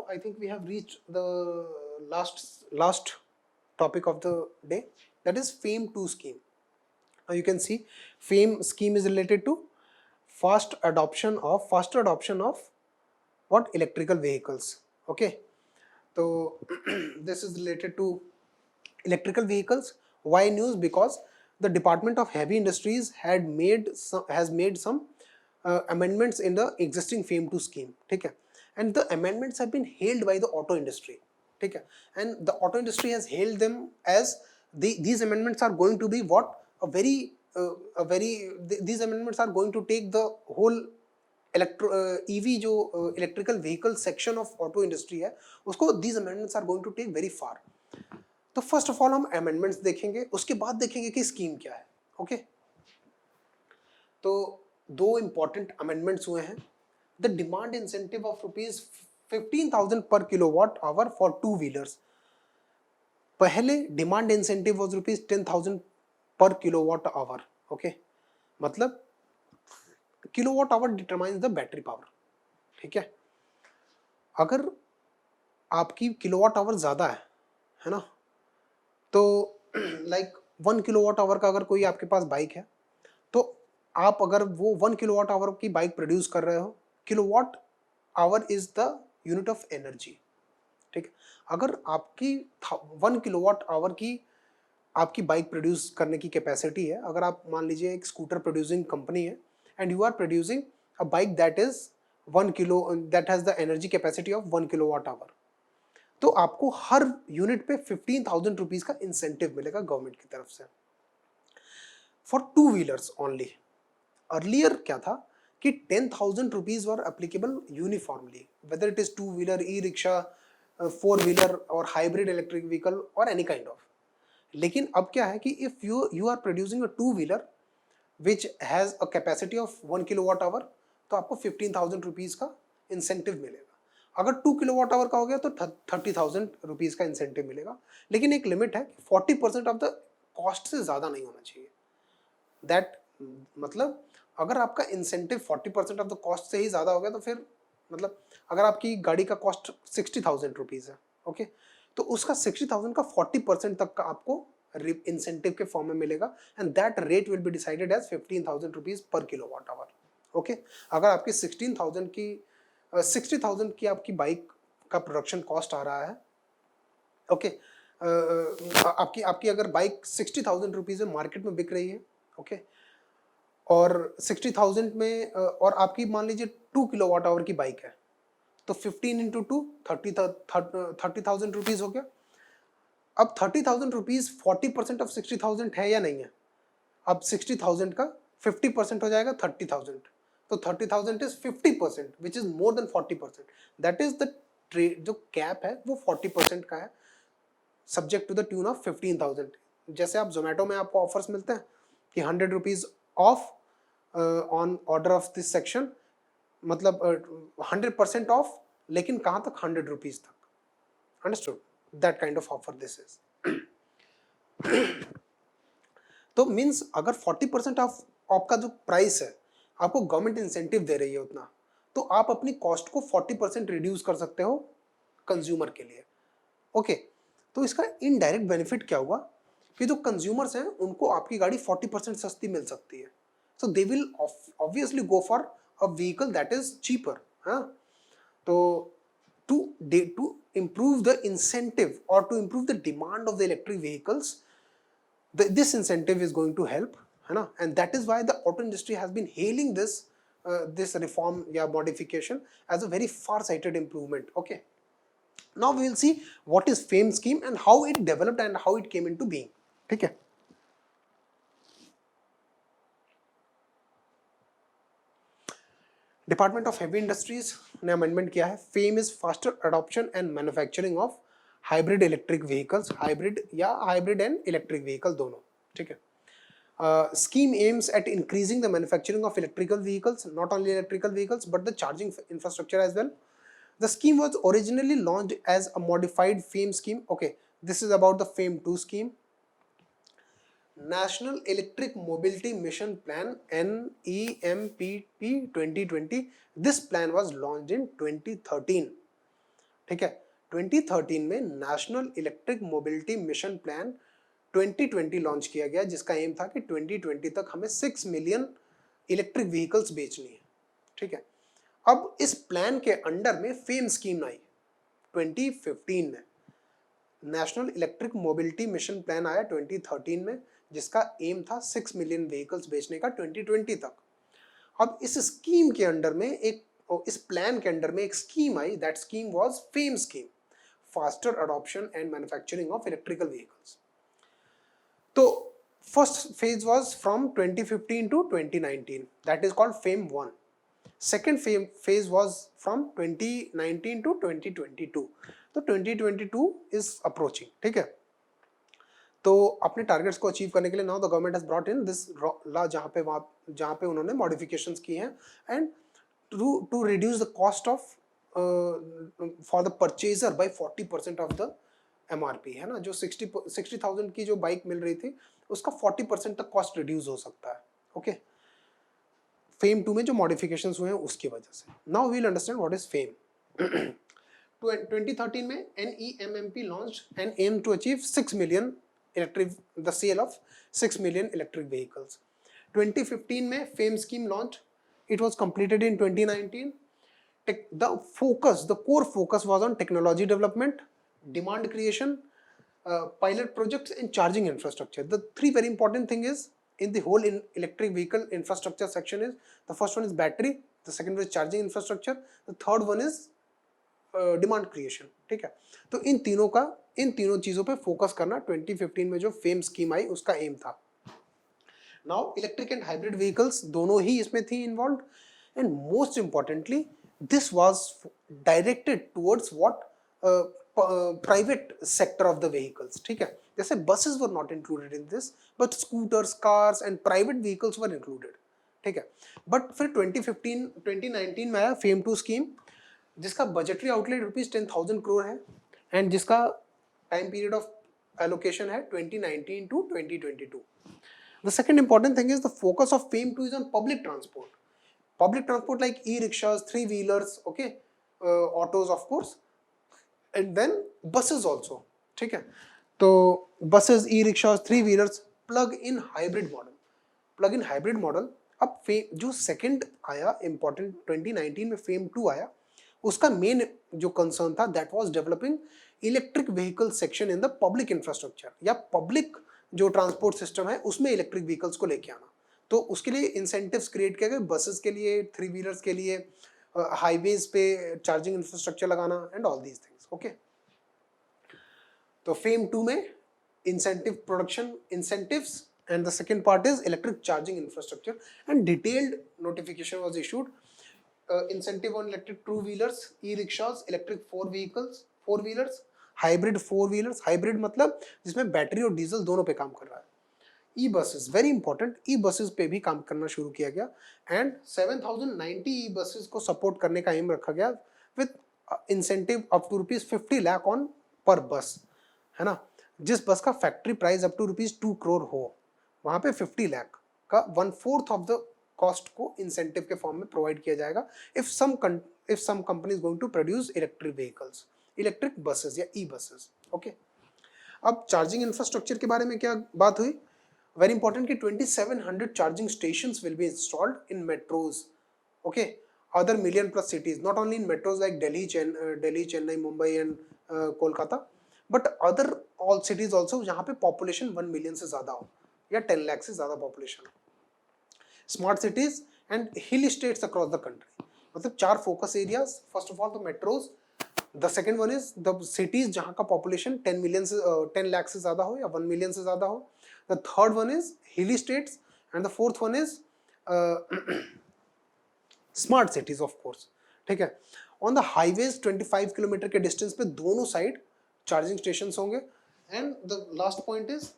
now I think we have reached the last topic of the day, that is FAME 2 scheme. Now you can see FAME scheme is related to faster adoption of what, electrical vehicles. Okay, so this is related to electrical vehicles. Why news? Because the Department of Heavy Industries has made some amendments in the existing FAME 2 scheme. ठीक है, and the amendments have been hailed by the auto industry. ठीक है, and the auto industry has hailed them as these amendments are going to be what, these amendments are going to take the whole EV जो electrical vehicle section of auto industry है उसको these amendments are going to take very far. तो first of all हम amendments देखेंगे, उसके बाद देखेंगे कि स्कीम क्या है. ओके, तो दो इंपॉर्टेंट अमेंडमेंट्स हुए हैं. द डिमांड इंसेंटिव ऑफ ₹15,000 पर kilowatt hour for two wheelers. पहले डिमांड इंसेंटिव वाज ₹10,000 पर किलोवाट आवर. ओके, मतलब kilowatt hour determines the battery power. ठीक है, अगर आपकी किलोवाट आवर ज्यादा है ना, तो लाइक 1 किलोवाट आवर का अगर कोई आपके पास बाइक है, तो आप अगर वो 1 किलोवाट आवर की बाइक प्रोड्यूस कर रहे हो, kilowatt hour is the unit of energy. ठीक है, अगर आपकी 1 किलोवाट आवर की आपकी बाइक प्रोड्यूस करने की कैपेसिटी है, अगर आप मान लीजिए एक स्कूटर प्रोड्यूसिंग कंपनी है and you are producing a bike that has the energy capacity of 1 kilowatt hour, तो आपको हर यूनिट पे 15,000 रुपीज का इंसेंटिव मिलेगा गवर्नमेंट की तरफ से for two wheelers only. Earlier क्या था कि 10,000 rupees were applicable uniformly, whether it is two wheeler, e rickshaw, four wheeler और हाइब्रिड इलेक्ट्रिक व्हीकल और एनी काइंड ऑफ. लेकिन अब क्या है कि if you are producing a two wheeler which has a capacity of 1 kilowatt hour, तो आपको 15,000 rupees का इंसेंटिव मिलेगा. अगर 2 किलोवाट आवर का हो गया तो 30,000 रुपीज का इंसेंटिव मिलेगा. लेकिन एक लिमिट है, 40% ऑफ द कॉस्ट से ज्यादा नहीं होना चाहिए. दैट मतलब अगर आपका इंसेंटिव 40% ऑफ द कॉस्ट से ही ज्यादा हो गया, तो फिर मतलब अगर आपकी गाड़ी का कॉस्ट 60,000 रुपीज है, ओके, तो उसका 60,000 का 40% तक का आपको इंसेंटिव के फॉर्म में मिलेगा, and that rate will be decided as 15,000 rupees per kilowatt hour. Okay, अगर आपकी 60,000 की आपकी बाइक का प्रोडक्शन कॉस्ट आ रहा है, ओके, आपकी अगर बाइक 60,000 रुपीज में मार्केट में बिक रही है, ओके, और 60,000 में और आपकी मान लीजिए 2 किलोवाट आवर की बाइक है, तो 15 इंटू 2 30,000 रुपीज हो गया. अब 30,000 रुपीज 40% ऑफ 60,000 है या नहीं है? अब 60,000 का 50% हो जाएगा 30,000, तो 30,000 is 50%, which is more than 40%. That is the जो कैप है वो 40% का है, subject to the tune of 15,000. जैसे आप जोमेटो में आपको ऑफर्स मिलते हैं कि 100 rupees of on order of this section, मतलब 100% ऑफ, लेकिन कहां तक? 100 रुपीज तक. Understood? That kind of offer this is. तो मीन्स अगर 40% ऑफ आपका जो प्राइस है आपको गवर्नमेंट इंसेंटिव दे रही है उतना, तो आप अपनी कॉस्ट को 40% रिड्यूस कर सकते हो कंज्यूमर के लिए. ओके, तो इसका इनडायरेक्ट बेनिफिट क्या हुआ कि जो कंज्यूमर्स हैं उनको आपकी गाड़ी 40% सस्ती मिल सकती है. So they will obviously go for a vehicle that is cheaper. हाँ, तो to improve the incentive or to improve the demand of the electric vehicles, this incentive is going to help, है ना, and that is why the auto industry has been hailing this reform या modification as a very far-sighted improvement. Okay, now we will see what is FAME scheme and how it developed and how it came into being. ठीक है, department of heavy industries ने amendment किया है. Fame is faster adoption and manufacturing of hybrid electric vehicles, hybrid and electric vehicle दोनों. ठीक है, scheme aims at increasing the manufacturing of electrical vehicles, not only electrical vehicles but the charging infrastructure as well. The scheme was originally launched as a modified FAME scheme. Okay, this is about the FAME 2 scheme. National Electric Mobility Mission Plan, NEMPP 2020. This plan was launched in 2013. ठीक है। 2013 में national electric mobility mission plan 2020 launch किया गया, जिसका M था कि 2020 तक हमें 6 मिलियन इलेक्ट्रिक व्हीकल्स बेचनी है। ठीक है। अब इस प्लान के अंडर में फेम स्कीम आई 2015 में। National electric mobility mission plan आया 2013 में, जिसका एम था 6 मिलियन व्हीकल्स बेचने का 2020 तक। अब इस स्कीम के अंडर में इस प्लान के अंडर में एक स्कीम आई, that scheme was FAME scheme, faster adoption and manufacturing of electrical vehicles. तो first phase was from 2015 to 2019, that is called FAME 1. Second phase was from 2019 to 2022. तो 2022 is approaching, ठीक है। तो अपने टारगेट्स को अचीव करने के लिए now the government has brought in this law, जहाँ पे उन्होंने मॉडिफिकेशंस की हैं, and to reduce the cost of for the purchaser by 40% of the MRP, है ना। जो 60,000 की जो बाइक मिल रही थी, उसका 40% तक कॉस्ट रिड्यूस हो सकता है। ओके, फेम 2 में जो मॉडिफिकेशंस हुए हैं उसकी वजह से। Now we will understand what is FAME. 2013 में NEMMP launched and aimed to achieve 6 million the sale of 6 million electric vehicles. 2015 में FAME scheme launched. It was completed in 2019. The core focus was on technology development, demand creation, pilot projects and charging infrastructure. The three very important thing is in the whole electric vehicle infrastructure section is, the first one is battery, the second one is charging infrastructure, the third one is demand creation. ठीक है। तो इन तीनों चीजों पे focus करना 2015 में जो fame scheme आई उसका एम था। Now electric and hybrid vehicles दोनों ही इसमें थी involve, and most importantly this was directed towards what private sector of the vehicles. ठीक है। जैसे buses were not included in this, but scooters, cars and private vehicles were included. ठीक है। But फिर 2019 में आया फेम 2 स्कीम, जिसका budgetary outlay ₹10,000 crore है, एंड जिसका टाइम पीरियड ऑफ एलोकेशन है 2019 to 2022. The second important thing is the focus of FAME 2 is on public transport. Public transport like e-rickshaws, three-wheelers, okay, autos of course, and then buses also. ठीक है। तो buses, e-rickshaws, three-wheelers, plug-in hybrid model. Plug-in hybrid model अब जो second आया important 2019 में FAME 2 आया, उसका main जो कंसर्न था that was developing electric vehicle section in the public infrastructure, या पब्लिक जो ट्रांसपोर्ट सिस्टम है उसमें इलेक्ट्रिक व्हीकल्स को लेके आना। तो उसके लिए इंसेंटिव्स क्रिएट किए गए, बसेस के लिए, थ्री व्हीलर्स के लिए, हाईवेज पे चार्जिंग इंफ्रास्ट्रक्चर लगाना and all these things. Okay, तो फेम 2 में incentive production incentives, and the second part is electric charging infrastructure, and detailed notification was issued. Incentive on electric two-wheelers, e-rickshaws, electric four-wheelers, hybrid four-wheelers. Hybrid मतलब जिसमें battery और diesel दोनों पे काम कर रहा है। E-buses, very important, E-buses पे भी काम करना शुरू किया गया, and 7,090 E-buses को सपोर्ट करने का एम रखा गया with incentive up to ₹50 lakh on per bus, है ना। जिस बस का factory price up to ₹2 crore हो, वहां पे 50 लाख का 1/4 ऑफ द कॉस्ट को इंसेंटिव के फॉर्म में प्रोवाइड किया जाएगा if some company is going to produce electric vehicles, electric buses या ई बसेस। ओके, अब चार्जिंग इंफ्रास्ट्रक्चर के बारे में क्या बात हुई, वेरी इंपॉर्टेंट कि 2700 charging stations will be installed in metros, okay, other million plus cities, not only in metros like Delhi, Chennai, Mumbai and Kolkata, but other all cities also जहाँ पे पॉपुलेशन 1 मिलियन से ज्यादा हो या 10 लाख से ज्यादा population. Smart cities and hill states across the country, मतलब 4 focus areas. First of all the metros, the second one is the cities जहां का पॉपुलेशन 10 लाख से ज्यादा हो या 1 मिलियन से ज्यादा हो। द थर्ड वन इज हिली states, and the fourth one is smart cities of course. ठीक है। ऑन द हाईवेज 25 किलोमीटर के डिस्टेंस पे दोनों साइड चार्जिंग स्टेशन होंगे, and the last point is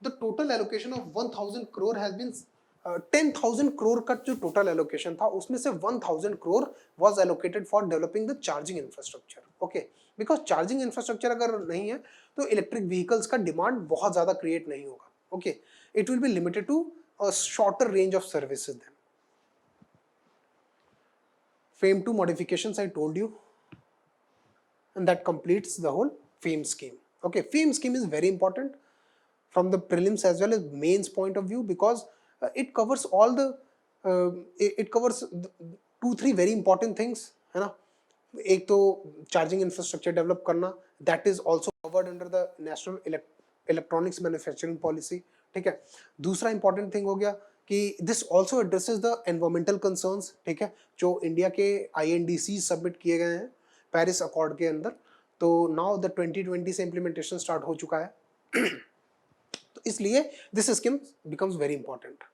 the total allocation of 1,000 crore has been 10,000 crore का जो total allocation था उसमें से 1,000 crore was allocated for developing the charging infrastructure. Okay, because charging infrastructure अगर नहीं है तो electric vehicles का demand बहुत ज़्यादा create नहीं होगा. Okay, it will be limited to a shorter range of services then. FAME 2 modifications I told you, and that completes the whole FAME scheme. Okay, FAME scheme is very important from the prelims as well as mains point of view, because it covers all the it covers 2-3 very important things, है ना. एक तो charging infrastructure develop करना, that is also covered under the national electronics manufacturing policy. ठीक है. दूसरा important thing हो गया कि this also addresses the environmental concerns. ठीक है, जो इंडिया के INDC सबमिट किए गए हैं पेरिस अकॉर्ड के अंदर. तो नाउ द 2020 से इम्प्लीमेंटेशन स्टार्ट हो चुका है. तो इसलिए this scheme becomes very important.